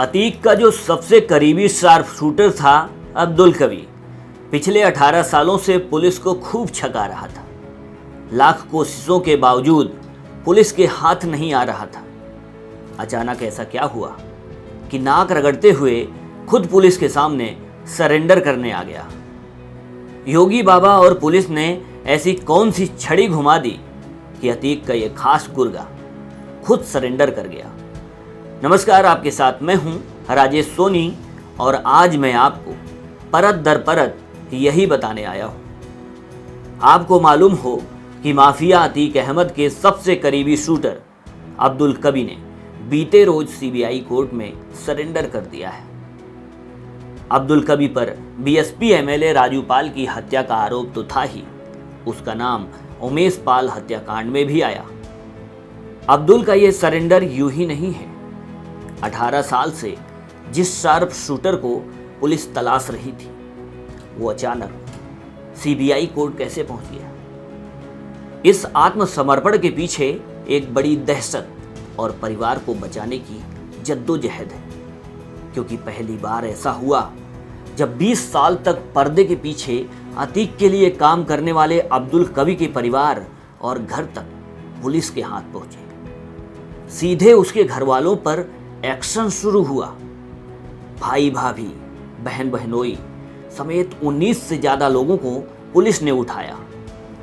अतीक का जो सबसे करीबी शार्प शूटर था अब्दुल कवी, पिछले 18 सालों से पुलिस को खूब छका रहा था। लाख कोशिशों के बावजूद पुलिस के हाथ नहीं आ रहा था। अचानक ऐसा क्या हुआ कि नाक रगड़ते हुए खुद पुलिस के सामने सरेंडर करने आ गया। योगी बाबा और पुलिस ने ऐसी कौन सी छड़ी घुमा दी कि अतीक का ये खास गुर्गा खुद सरेंडर कर गया। नमस्कार, आपके साथ मैं हूं राजेश सोनी और आज मैं आपको परत दर परत यही बताने आया हूं। आपको मालूम हो कि माफिया अतीक अहमद के सबसे करीबी शूटर अब्दुल कवी ने बीते रोज सीबीआई कोर्ट में सरेंडर कर दिया है। अब्दुल कवी पर बीएसपी एमएलए राजू पाल की हत्या का आरोप तो था ही, उसका नाम उमेश पाल हत्याकांड में भी आया। अब्दुल का ये सरेंडर यूं ही नहीं है। 18 साल से जिस शार्प शूटर को पुलिस तलाश रही थी, वो अचानक सीबीआई कोर्ट कैसे पहुंच गया। इस आत्मसमर्पण के पीछे एक बड़ी दहशत और परिवार को बचाने की जद्दोजहद है, क्योंकि पहली बार ऐसा हुआ जब 20 साल तक पर्दे के पीछे अतीक के लिए काम करने वाले अब्दुल कवी के परिवार और घर तक पुलिस के हाथ पहुंचे। सीधे उसके घर वालों पर एक्शन शुरू हुआ। भाई भाभी, बहन बहनोई समेत 19 से ज्यादा लोगों को पुलिस ने उठाया।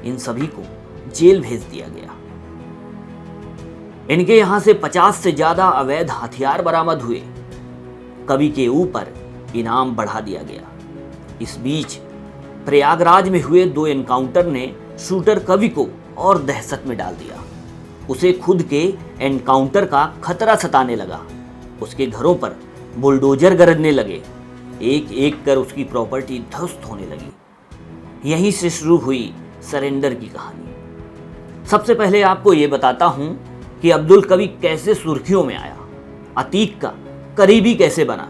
इन सभी को जेल भेज दिया गया। इनके यहां से 50 से ज्यादा अवैध हथियार बरामद हुए। कवि के ऊपर इनाम बढ़ा दिया गया। इस बीच प्रयागराज में हुए 2 एनकाउंटर ने शूटर कवि को और दहशत में डाल दिया। उसे खुद के एनकाउंटर का खतरा सताने लगा। उसके घरों पर बुलडोजर गरजने लगे। एक एक कर उसकी प्रॉपर्टी ध्वस्त होने लगी। यहीं से शुरू हुई सरेंडर की कहानी। सबसे पहले आपको ये बताता हूं कि अब्दुल कवी कैसे सुर्खियों में आया, अतीक का करीबी कैसे बना।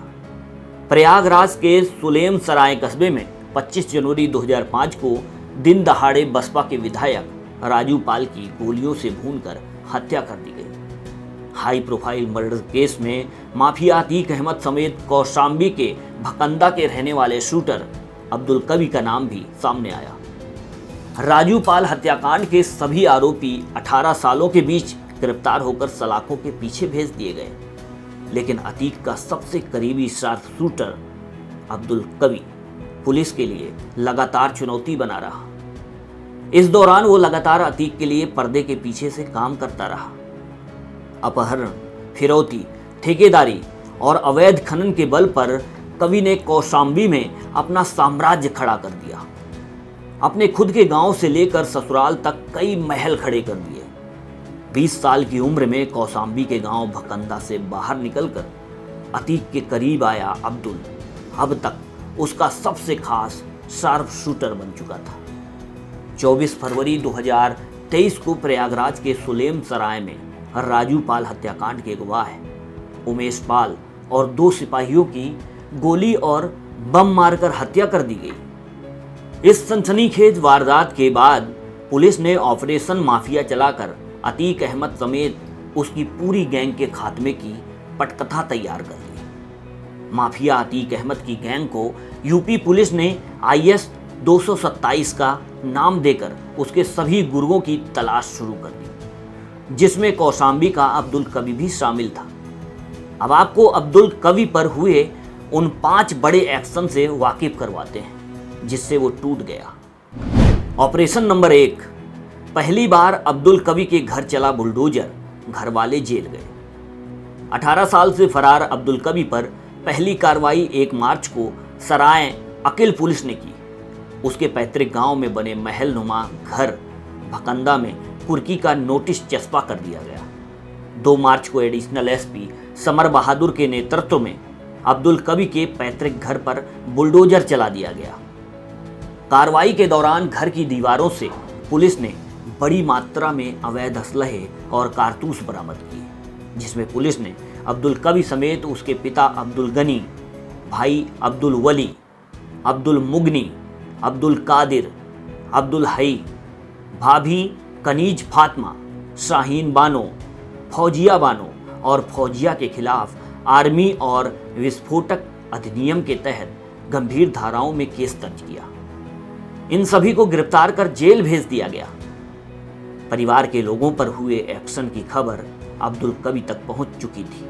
प्रयागराज के सुलेम सराय कस्बे में 25 जनवरी 2005 को दिन दहाड़े बसपा के विधायक राजू पाल की गोलियों से भूनकर हत्या कर दी गई। हाई प्रोफाइल मर्डर केस में माफिया अतीक अहमद समेत कौशाम्बी के भकंदा के रहने वाले शूटर अब्दुल कवी का नाम भी सामने आया। राजू पाल हत्याकांड के सभी आरोपी 18 सालों के बीच गिरफ्तार होकर सलाखों के पीछे भेज दिए गए, लेकिन अतीक का सबसे करीबी शार्प शूटर अब्दुल कवी पुलिस के लिए लगातार चुनौती बना रहा। इस दौरान वो लगातार अतीक के लिए पर्दे के पीछे से काम करता रहा। अपहरण, फिरौती, ठेकेदारी और अवैध खनन के बल पर कवि ने कौशाम्बी में अपना साम्राज्य खड़ा कर दिया। अपने खुद के गांव से लेकर ससुराल तक कई महल खड़े कर दिए। 20 साल की उम्र में कौशाम्बी के गांव भकंदा से बाहर निकलकर अतीक के करीब आया अब्दुल अब तक उसका सबसे खास शार्प शूटर बन चुका था। 24 फरवरी 2023 को प्रयागराज के सुलेम सराय में राजू पाल हत्याकांड के गवाह उमेश पाल और 2 सिपाहियों की गोली और बम मारकर हत्या कर दी गई। इस सनसनीखेज वारदात के बाद पुलिस ने ऑपरेशन माफिया चलाकर अतीक अहमद समेत उसकी पूरी गैंग के खात्मे की पटकथा तैयार कर ली। माफिया अतीक अहमद की गैंग को यूपी पुलिस ने IS 227 का नाम देकर उसके सभी गुर्गों की तलाश शुरू कर दी, जिसमें कौशाम्बी का अब्दुल कवी भी शामिल था। अब आपको अब्दुल कवी पर हुए उन 5 बड़े एक्शन से वाकिफ करवाते हैं जिससे वो टूट गया। ऑपरेशन नंबर 1, पहली बार अब्दुल कवी के घर चला बुलडोजर, घर वाले जेल गए। 18 साल से फरार अब्दुल कवी पर पहली कार्रवाई 1 मार्च को सराय अकिल पुलिस ने की। उसके पैतृक गांव में बने महल नुमा घर भकंदा में कुर्की का नोटिस चस्पा कर दिया गया। 2 मार्च को एडिशनल एसपी समर बहादुर के नेतृत्व में अब्दुल कवी के पैतृक घर पर बुलडोजर चला दिया गया। कार्रवाई के दौरान घर की दीवारों से पुलिस ने बड़ी मात्रा में अवैध असलहे और कारतूस बरामद किए, जिसमें पुलिस ने अब्दुल कवी समेत उसके पिता अब्दुल गनी, भाई अब्दुल वली, अब्दुल मुगनी, अब्दुल कादिर, अब्दुल हई, भाभी कनीज फातिमा, शाहीन बानो, फौजिया बानो और फौजिया के खिलाफ आर्मी और विस्फोटक अधिनियम के तहत गंभीर धाराओं में केस दर्ज किया। इन सभी को गिरफ्तार कर जेल भेज दिया गया। परिवार के लोगों पर हुए एक्शन की खबर अब्दुल कवि तक पहुंच चुकी थी।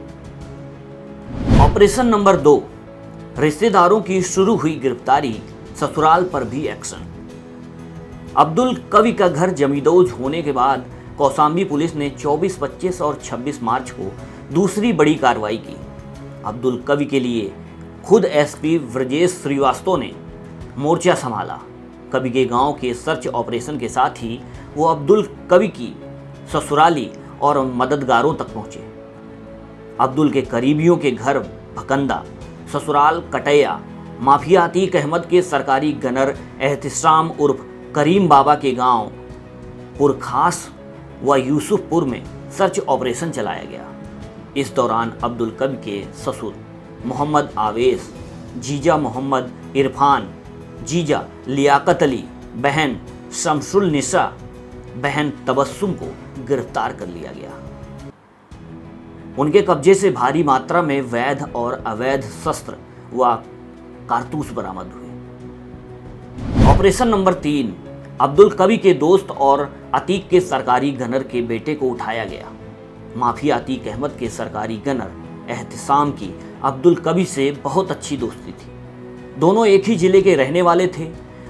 ऑपरेशन नंबर 2, रिश्तेदारों की शुरू हुई गिरफ्तारी, ससुराल पर भी एक्शन। अब्दुल कवि का घर जमींदोज होने के बाद कौशाम्बी पुलिस ने 24, 25 और 26 मार्च को दूसरी बड़ी कार्रवाई की। अब्दुल कवि के लिए खुद एसपी व्रजेश श्रीवास्तव ने मोर्चा संभाला। कवि के गांव के सर्च ऑपरेशन के साथ ही वो अब्दुल कवि की ससुराली और मददगारों तक पहुंचे। अब्दुल के करीबियों के घर भकंदा, ससुराल कटैया, माफिया अतीक अहमद के सरकारी गनर एहतिसाम उर्फ करीम बाबा के गांव पुरखास व यूसुफपुर में सर्च ऑपरेशन चलाया गया। इस दौरान अब्दुल कवि के ससुर मोहम्मद आवेश, जीजा मोहम्मद इरफान, जीजा लियाकत अली, बहन शमसुल निसा, बहन तबस्सुम को गिरफ्तार कर लिया गया। उनके कब्जे से भारी मात्रा में वैध और अवैध शस्त्र व कारतूस बरामद हुए। ऑपरेशन नंबर 3, अब्दुल कवि के दोस्त और अतीक के सरकारी गनर के बेटे को उठाया गया। माफिया अतीक अहमद के सरकारी गनर एहतिसाम की अब्दुल कवि से बहुत अच्छी दोस्ती थी। दोनों एक ही जिले के रहने वाले थे।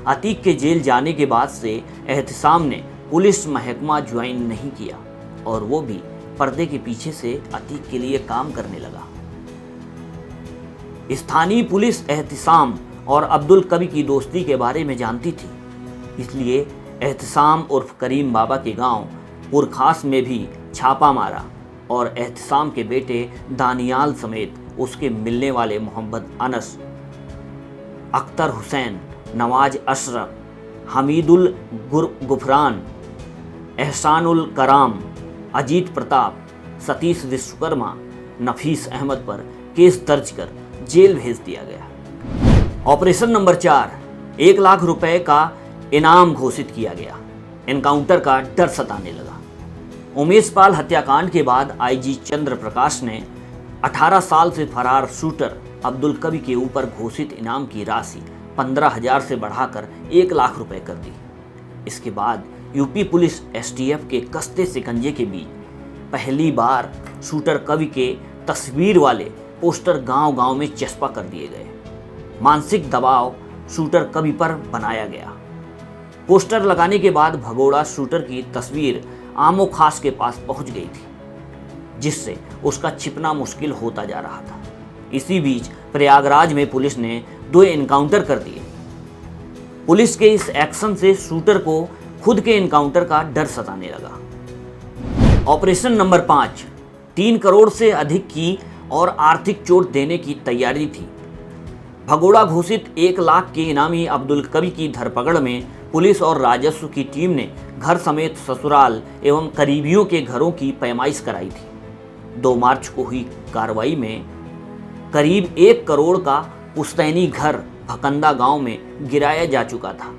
अतीक के जेल जाने के बाद से एहतिसाम ने पुलिस महकमा ज्वाइन नहीं किया और वो भी पर्दे के पीछे से अतीक के लिए काम करने लगा। स्थानीय पुलिस एहतिसाम और अब्दुल कवि की दोस्ती के बारे में जानती थी, इसलिए एहतिसाम उर्फ करीम बाबा के गांव पुरखास में भी छापा मारा और एहतिसाम के बेटे दानियाल समेत उसके मिलने वाले मोहम्मद अनस, अख्तर हुसैन, नवाज अशरफ, हमीदुल गुफरान, एहसानुल कराम, अजीत प्रताप, सतीश विश्वकर्मा, नफीस अहमद पर केस दर्ज कर जेल भेज दिया गया। ऑपरेशन नंबर 4, 1 लाख रुपए का इनाम घोषित किया गया। एनकाउंटर का डर सताने लगा। उमेश पाल हत्याकांड के बाद आईजी चंद्र प्रकाश ने 18 साल से फरार शूटर अब्दुल कवि के ऊपर घोषित इनाम की राशि 15,000 से बढ़ाकर 1 लाख रुपए कर दी। इसके बाद यूपी पुलिस एसटीएफ के कस्ते शिकंजे के बीच पहली बार शूटर कवि के तस्वीर वाले पोस्टर गांव-गांव में चस्पा कर दिए गए। मानसिक दबाव शूटर कवि पर बनाया गया। पोस्टर लगाने के बाद भगोड़ा शूटर की तस्वीर आमो खास के पास पहुंच गई थी, जिससे उसका छिपना मुश्किल होता जा रहा था। इसी बीच प्रयागराज में पुलिस ने 2 एनकाउंटर कर दिए। पुलिस के इस एक्शन से शूटर को खुद के एनकाउंटर का डर सताने लगा। ऑपरेशन नंबर 5, 3 करोड़ से अधिक की और आर्थिक चोट देने की तैयारी थी। भगोड़ा घोषित 1 लाख के इनामी अब्दुल कवि की धरपकड़ में पुलिस और राजस्व की टीम ने घर समेत ससुराल एवं करीबियों के घरों की पैमाइश कराई थी। 2 मार्च को हुई कार्रवाई में करीब 1 करोड़ का पुश्तैनी घर भकंदा गांव में गिराया जा चुका था।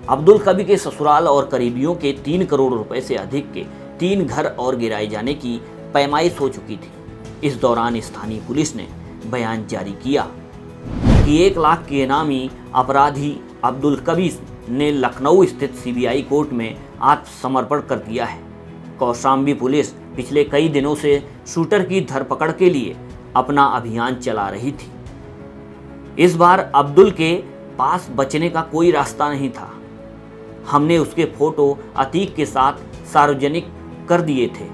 अब्दुल कवि के ससुराल और करीबियों के 3 करोड़ रुपए से अधिक के 3 घर और गिराए जाने की पैमाइश हो चुकी थी। इस दौरान स्थानीय पुलिस ने बयान जारी किया कि 1 लाख के इनामी अपराधी अब्दुल कवि ने लखनऊ स्थित सीबीआई कोर्ट में आत्मसमर्पण कर दिया है। कौशाम्बी पुलिस पिछले कई दिनों से शूटर की धरपकड़ के लिए अपना अभियान चला रही थी। इस बार अब्दुल के पास बचने का कोई रास्ता नहीं था। हमने उसके फोटो अतीक के साथ सार्वजनिक कर दिए थे।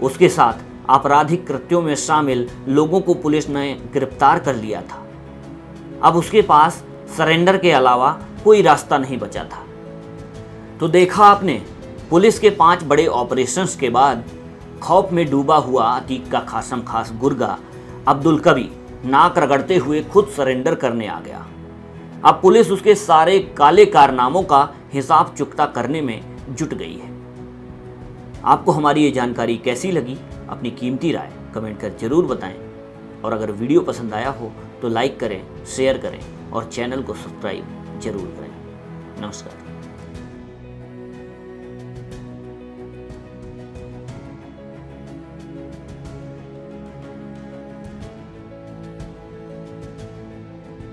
उसके साथ आपराधिक कृत्यों में शामिल लोगों को पुलिस ने गिरफ्तार कर लिया था। अब उसके पास सरेंडर के अलावा कोई रास्ता नहीं बचा था। तो देखा आपने, पुलिस के 5 बड़े ऑपरेशंस के बाद खौफ में डूबा हुआ अतीक का खासम खास गुर्गा अब्दुल कवि नाक रगड़ते हुए खुद सरेंडर करने आ गया। अब पुलिस उसके सारे काले कारनामों का हिसाब चुकता करने में जुट गई है। आपको हमारी ये जानकारी कैसी लगी? अपनी कीमती राय कमेंट कर जरूर बताएं और अगर वीडियो पसंद आया हो तो लाइक करें, शेयर करें और चैनल को सब्सक्राइब जरूर करें। नमस्कार।